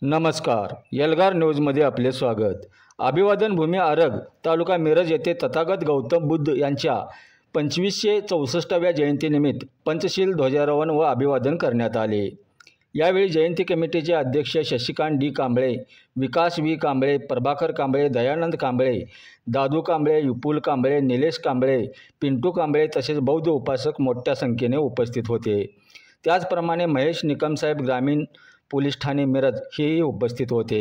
नमस्कार, एल्गार न्यूजमध्ये आपले स्वागत। अभिवादन भूमी आरग तालुका मिरज येथे तथागत गौतम बुद्ध यांच्या 2564व्या जयंतीनिमित्त पंचशील ध्वजारोहण व अभिवादन करण्यात आले। यावेळी जयंती कमिटीचे अध्यक्ष शशिकांत डी कांबळे, विकास व्ही कांबळे, प्रभाकर कांबळे, दयानंद कांबळे, दादू कांबळे, विपुल कांबळे, निलेश कांबळे, पिंटू कांबळे तसेच बौद्ध उपासक मोठ्या संख्येने उपस्थित होते। त्याचप्रमाणे महेश निकमसाहेब ग्रामीण पोलीस ठाणे मिरज हेही उपस्थित होते।